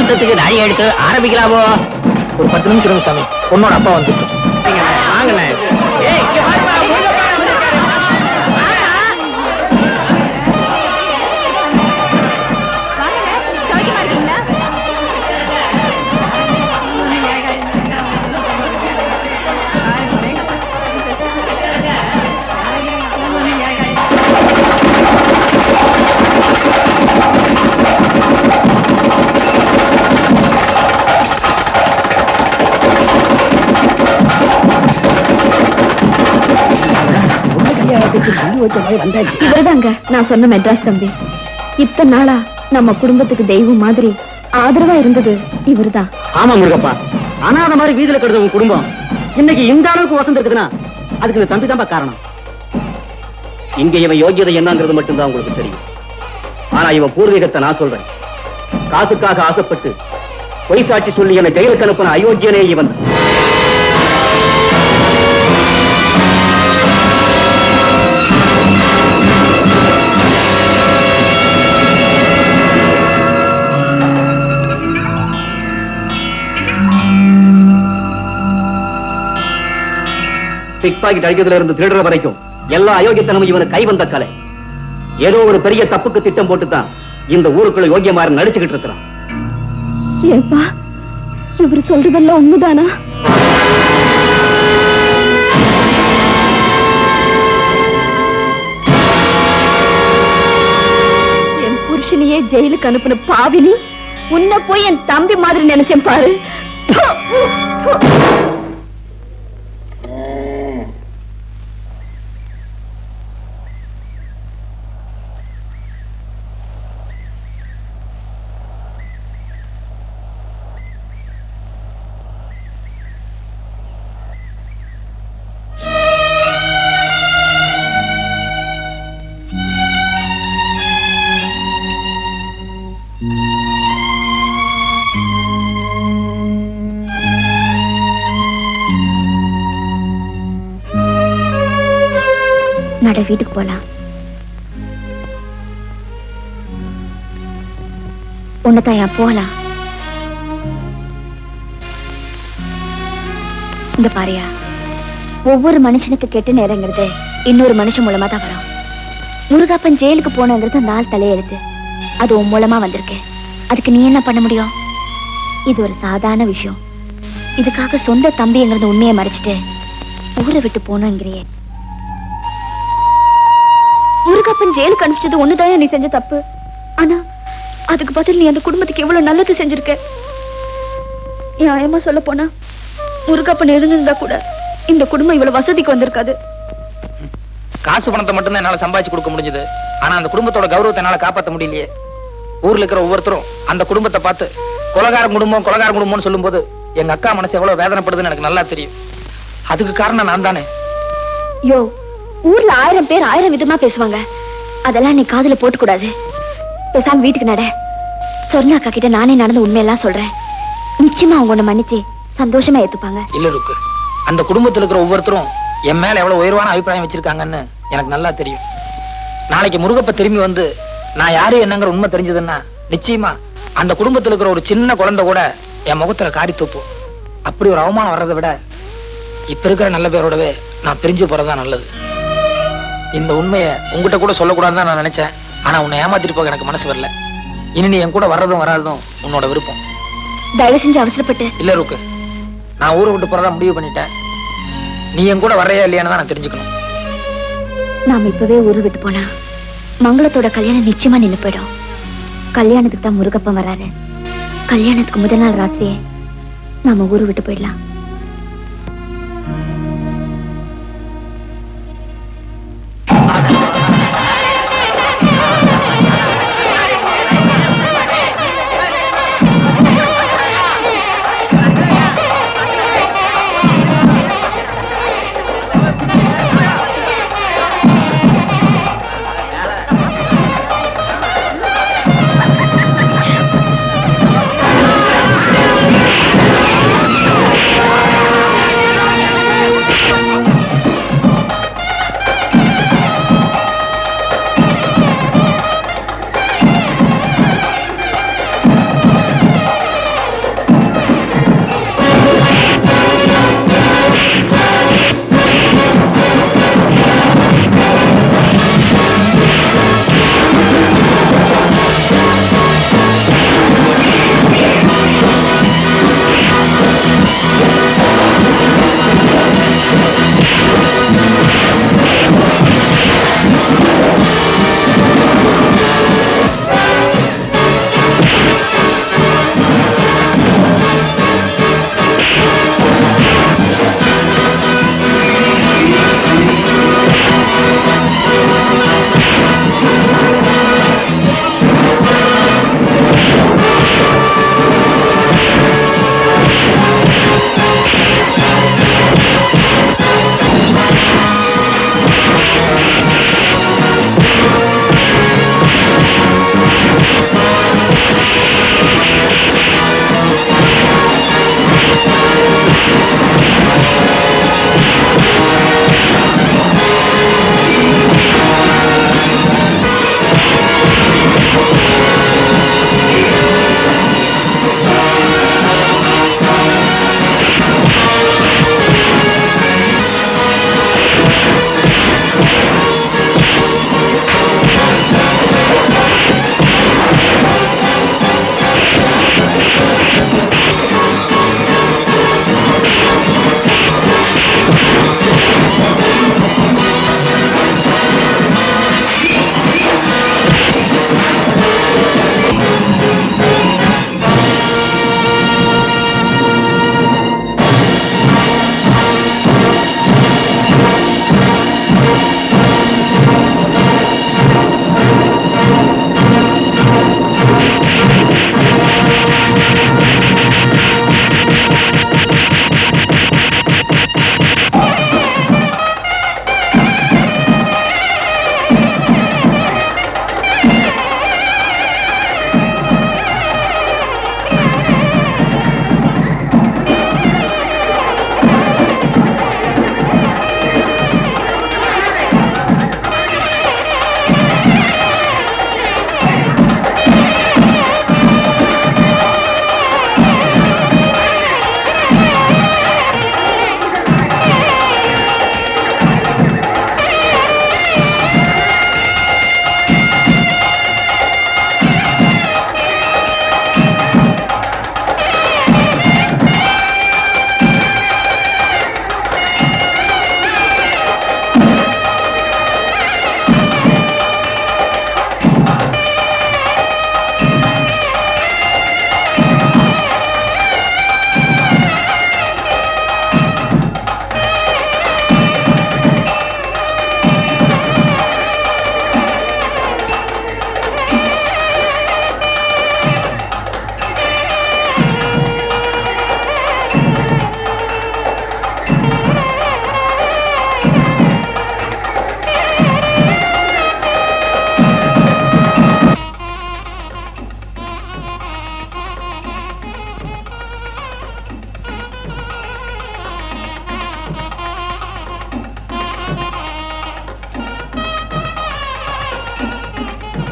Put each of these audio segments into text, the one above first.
முகூர்த்தத்துக்கு தாடி எடுத்து ஆரம்பிக்கலாமோ? ஒரு 10 நிமிஷம் இருங்க சாமி, பொண்ணோட அப்பா வந்து. வாங்கண்ணே. இவர்தாங்க நான் சொன்ன மெட்ராஸ் தம்பி. இத்தனை நாளா நம்ம குடும்பத்துக்கு தெய்வம் மாதிரி ஆதரவா இருந்தது இவர்தான். ஆமா முருகப்பா, அனாத மாதிரி வீதியில கிடந்த உங்க குடும்பம் இன்னைக்கு இந்த அளவுக்கு வசந்து இருக்குதுன்னா அதுக்கு இந்த தம்பி தான்ப்பா காரணம். இங்க இவன் யோகியதை என்னங்கிறது மட்டும்தான் உங்களுக்கு தெரியும். ஆனா இவன் பூர்வீகத்தை நான் சொல்றேன். காசுக்காக ஆசைப்பட்டு பொய் சாட்சி சொல்லி என்னை ஜெயிலுக்கு அனுப்பின அயோக்கியனே இவன். பிக் பாக்கெட் அடிக்கிறதுல இருந்து திருடுற வரைக்கும் எல்லா அயோக்கியத்தனமும் இவனு கை வந்த கலை. ஏதோ ஒரு பெரிய தப்புக்கு திட்டம் போட்டுதான் இந்த ஊருக்குள்ள யோகியமாறு நடிச்சுக்கிட்டு இருக்கிறான். ஏப்பா, இவர் சொல்றதெல்லாம் உண்மைதானா? என் புருஷனையே ஜெயிலுக்கு அனுப்பின பாவினி, உன்னை போய் என் தம்பி மாதிரி நினைச்சேன் பாரு. நட, வீட்டுக்கு போலாம். உன்னதாயா போலாம். இந்த பாரியா, ஒவ்வொரு மனுஷனுக்கு கெட்ட நேரங்கிறது இன்னொரு மனுஷன் மூலமா தான் வரும். முருகப்பன் ஜெயிலுக்கு போனங்கிறது அந்த ஆள் தலையெழுத்து. அது உன் மூலமா வந்திருக்கு. அதுக்கு நீ என்ன பண்ண முடியும்? இது ஒரு சாதாரண விஷயம். இதுக்காக சொந்த தம்பிங்கிறது உண்மையை மறைச்சிட்டு ஊரை விட்டு போனோங்கிறியே. முருகப்பன் ஜெயிலுக்கு அனுப்பிச்சது ஒண்ணுதான் நீ செஞ்ச தப்பு. ஆனா அதுக்கு பதில் நீ அந்த குடும்பத்துக்கு எவ்வளவு நல்லது செஞ்சிருக்க. நியாயமா சொல்ல போனா முருகப்பன் இருந்திருந்தா கூட இந்த குடும்பம் இவ்வளவு வசதிக்கு வந்திருக்காது. காசு பணத்தை மட்டும்தான் என்னால சம்பாதிச்சு கொடுக்க முடிஞ்சது. ஆனா அந்த குடும்பத்தோட கௌரவத்தை என்னால காப்பாற்ற முடியலையே. ஊர்ல இருக்கிற ஒவ்வொருத்தரும் அந்த குடும்பத்தை பார்த்து கொலகார குடும்பம்னு சொல்லும் போது எங்க அக்கா மனசு எவ்வளவு வேதனைப்படுதுன்னு எனக்கு நல்லா தெரியும். அதுக்கு காரணம் நான் தானே. யோ, ஊர்ல 1000 பேர் 1000 விதமா பேசுவாங்க. அதெல்லாம் நீ காதுல போட்டு கூடாது. பேசாம வீட்டுக்கு நட. சொர்ணா அக்கா கிட்ட நானே நடந்த உண்மையெல்லாம் சொல்றேன். நிச்சயமா அவங்க உன்னை மன்னிச்சு சந்தோஷமா ஏத்துப்பாங்க. இல்ல ருக்கு, அந்த குடும்பத்துல இருக்கிற ஒவ்வொருத்தரும் என் மேல எவ்வளவு உயர்வான அபிப்பிராயம் வச்சிருக்காங்கன்னு எனக்கு நல்லா தெரியும். நாளைக்கு முருகப்ப திரும்பி வந்து நான் யாரு என்னங்கிற உண்மை தெரிஞ்சதுன்னா நிச்சயமா அந்த குடும்பத்துல இருக்கிற ஒரு சின்ன குழந்தை கூட என் முகத்துல காரி தூப்போம். அப்படி ஒரு அவமானம் வர்றதை விட இப்ப இருக்கிற நல்ல பேரோடவே நான் பிரிஞ்சு போறதுதான் நல்லது. இந்த உண்மையை உங்ககிட்ட கூட சொல்லக்கூடாதுன்னு நான் நினைச்சேன். ஆனா உன்னை ஏமாத்திட்டு போக எனக்கு மனசு வரல. இனி நீ என் கூட வர்றதும் வராதும் உன்னோட விருப்பம். தயவு செஞ்சு அவசரப்பட்டு. இல்ல ருக்கு, நான் ஊரை விட்டு போறதா முடிவு பண்ணிட்டேன். நீ என் கூட வரையா இல்லையான்னு தான் நான் தெரிஞ்சுக்கணும். நாம இப்பவே ஊரு விட்டு போனா மங்களத்தோட கல்யாணம் நிச்சயமா நின்னு போயிடும். கல்யாணத்துக்கு தான் முருகப்பன் வராரு. கல்யாணத்துக்கு முதல் நாள் ராத்திரியே நாம ஊரு விட்டு போயிடலாம்.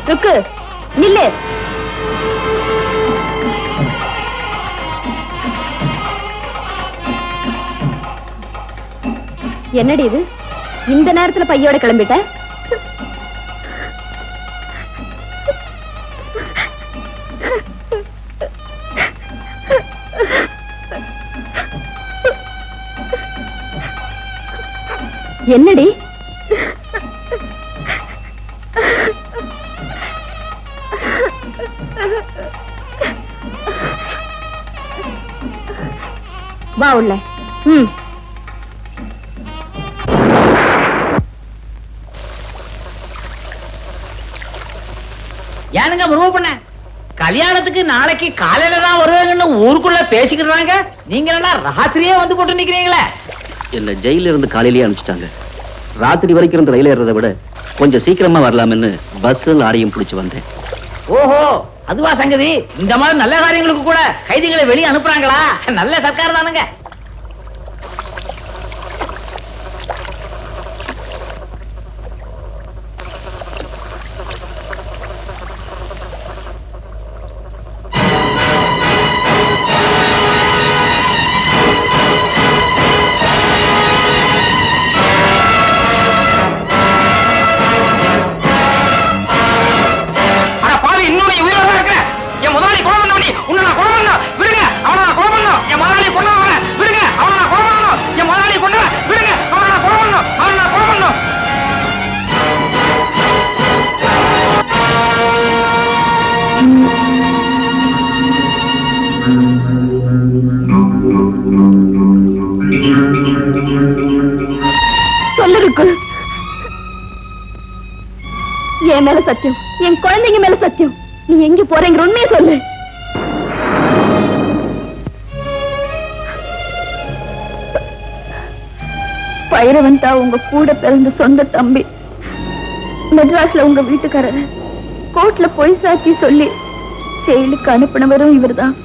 ருக்கு நில்லு. என்னடி இது இந்த நேரத்துல பையோட கிளம்பிட்ட? என்னடி வா உள்ள. ஏனுங்க முருக பண்ண கல்யாணத்துக்கு நாளைக்கு காலையில தான் வருவாங்கன்னு ஊருக்குள்ள பேசிக்கிறாங்க. நீங்க என்ன ராத்திரியே வந்து போட்டு நிக்கிறீங்களே? இல்ல ஜெயில இருந்து காலையிலேயே அனுப்பிச்சிட்டாங்க. ராத்திரி வரைக்கும் இருந்து ரயில் ஏறதை விட கொஞ்சம் சீக்கிரமா வரலாம்னு பஸ் லாரியும் பிடிச்சு வந்தேன். ஓஹோ, அதுவா சங்கதி. இந்த மாதிரி நல்ல காரியங்களுக்கு கூட கைதிகளை வெளியே அனுப்புறாங்களா? நல்ல சர்க்கார் தானுங்க. என் மேல சத்தியம், என் குழந்தைங்க மேல சத்தியம். நீ எங்க போறேங்கிற உண்மையை சொல்லு. பைரவன் தான் உங்க கூட பிறந்த சொந்த தம்பி. மெட்ராஸ்ல உங்க வீட்டுக்காரர் கோர்ட்ல பொய் சாட்சி சொல்லி ஜெயிலுக்கு அனுப்பினவரும் இவர்தான்.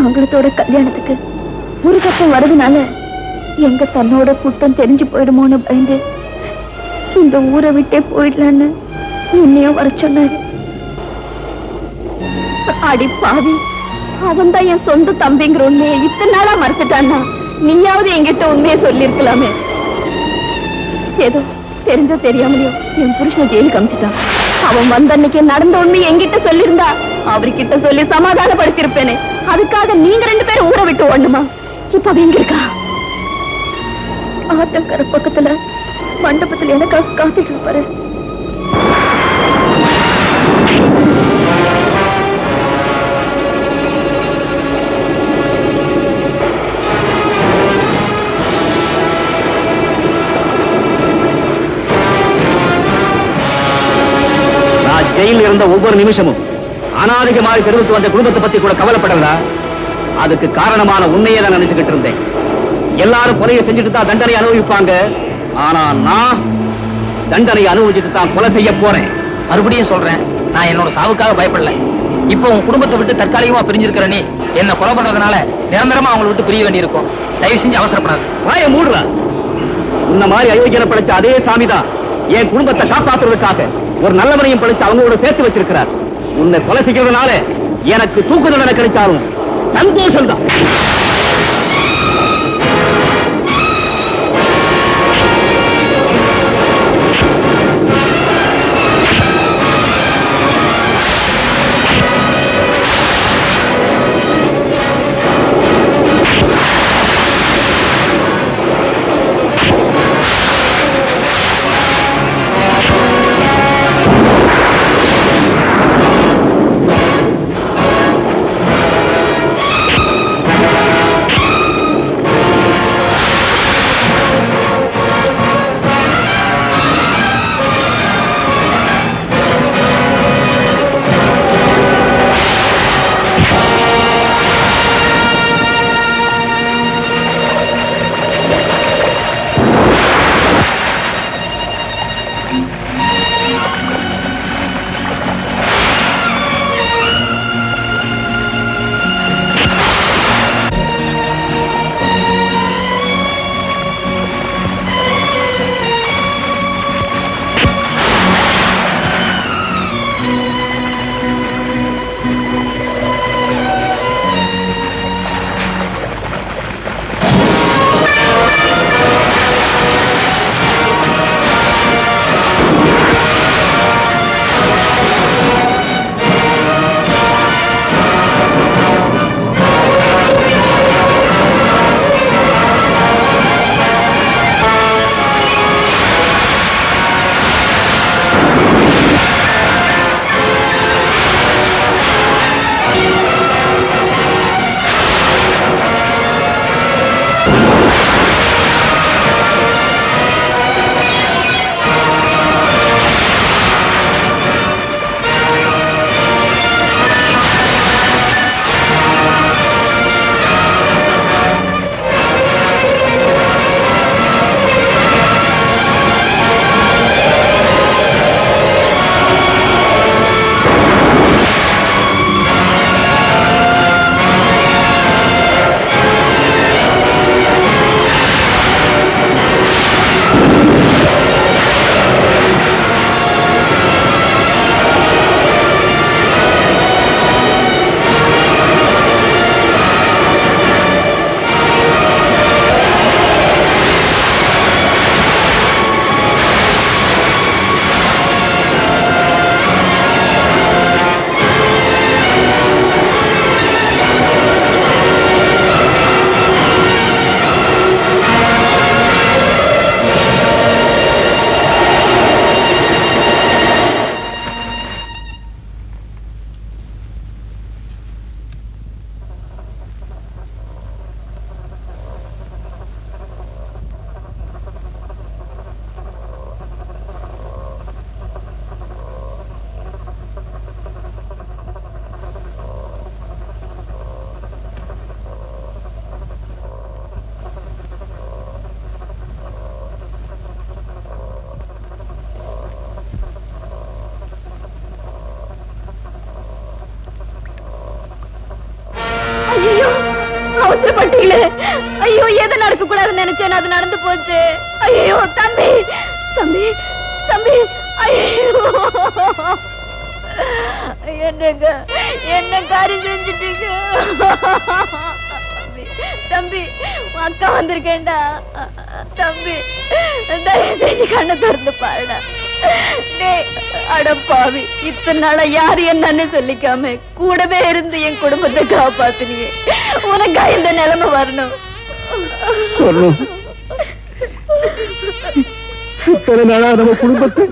மங்களத்தோட கல்யாணத்துக்கு முருகப்பன் வரதுனால எங்க தன்னோட குற்றம் தெரிஞ்சு போயிடுமோன்னு பயந்து இந்த ஊரை விட்டே போயிடலான்னு என்னையும் வர சொன்னாரு. அடி பாவி, அவன் தான் என் சொந்த தம்பிங்கிற உண்மையை இத்தனை நாளா மறைச்சிட்டான்னா நீயாவது என்கிட்ட உண்மையை சொல்லி இருக்கலாமே. ஏதோ தெரிஞ்சோ தெரியாமலையோ என் புருஷனை ஜெயிலுக்கு அமிச்சிட்டான். அவன் வந்த அன்னைக்கு நடந்த உண்மையை என்கிட்ட சொல்லியிருந்தா அவர்கிட்ட சொல்லி சமாதானப்படுத்திருப்பேனே. அதுக்காக நீங்க 2 பேரும் ஊரை விட்டு ஓடணுமா? இப்ப அவன் எங்க இருக்கா? ஆத்தங்கர பக்கத்துல மண்டபத்துல எனக்காக காத்துட்டு இருப்பாரு. நான் ஜெயில இருந்த ஒவ்வொரு நிமிஷமும் அனாதிகமாக தெரிவித்து வந்த குடும்பத்தை பத்தி கூட கவலைப்படல. அதுக்கு காரணமான உண்மையை தான் நினைச்சுக்கிட்டு இருந்தேன். எல்லாரும் கொலையை செஞ்சுட்டு தான் தண்டனை அனுபவிப்பாங்க. ஆனா நான் தண்டனை அனுபவிச்சுட்டு தான் கொலை செய்ய போறேன். மறுபடியும் சொல்றேன், நான் என்னோட சாவுக்காக பயப்படல. இப்போ உன் குடும்பத்தை விட்டு தற்காலிகமா பிரிஞ்சிருக்கிற நீ என்ன கொலை பண்றதுனால நிரந்தரமா அவங்களை விட்டு பிரிய வேண்டியிருக்கும். தயவு செஞ்சு அவசரப்படாது. வாய மூடுற. இந்த மாதிரி அயோக்கியனை படைச்ச அதே சாமிதான் என் குடும்பத்தை காப்பாற்றுவதற்காக ஒரு நல்லவனையும் படைச்சு அவங்களோட சேர்த்து வச்சிருக்கிறார். உன்னை கொலை செய்கிறதுனால எனக்கு தூக்கு தண்டனை கிடைச்சாலும் சந்தோஷம் தான். நடக்கக்கூடாதுன்னு நினைச்சேன், அது நடந்து போச்சு. ஐயோ தம்பி, தம்பி, தம்பி, ஐயோ என்னங்க, என்ன காரியம் செஞ்சுட்டீங்க? தம்பி, உன் அக்கா வந்திருக்கேன்டா. தம்பி, தயவு செஞ்சு கண்ணை திறந்து பாருடா. அடப்பாவி, இத்தனை நாளா யாரு என்னன்னு சொல்லிக்காம கூடவே இருந்து என் குடும்பத்தை காப்பாத்தினியே, உனக்கா இந்த நிலைமை வரணும்? இத்தனை நாளா நம்ம குடும்பத்தை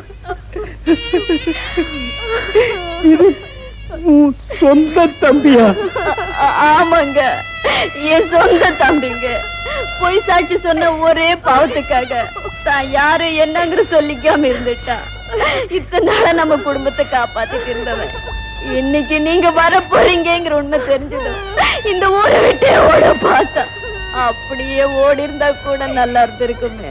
இது உன் சொந்த தம்பியா? ஆமாங்க, என் சொந்த தம்பிங்க. பொய் சாட்சி சொன்ன ஒரே பாவத்துக்காக தான் யாரு என்னங்கிற சொல்லிக்காம இருந்துட்டா. இத்தனை நாளா நம்ம குடும்பத்தை காப்பாத்திட்டு இருந்தவன் இன்னைக்கு நீங்க வர போறீங்கிற உண்மை தெரிஞ்சதும் இந்த ஊரை விட்டே ஓட பார்த்தா. அப்படியே ஓடி இருந்தா கூட நல்லா இருந்திருக்குமே.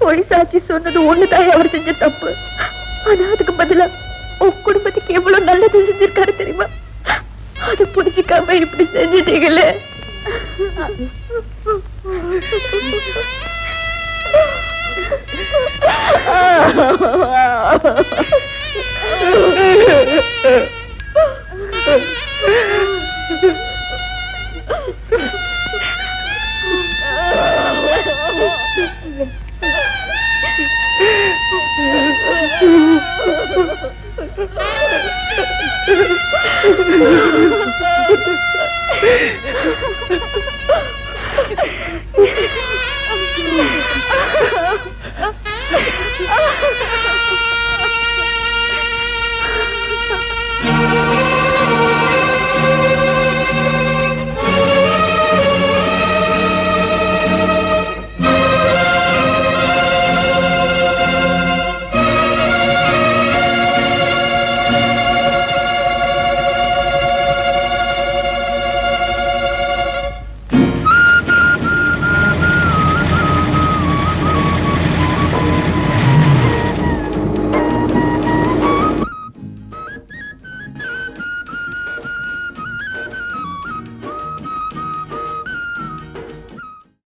பொய் சாட்சி சொன்னது ஒண்ணுதான் அவர் செஞ்ச தப்பு. ஆனா அதுக்கு பதிலா உன் குடும்பத்துக்கு எவ்வளவு நல்லது செஞ்சிருக்காரு தெரியுமா? அது புரிஞ்சுக்காம இப்படி செஞ்சிட்டீங்களே.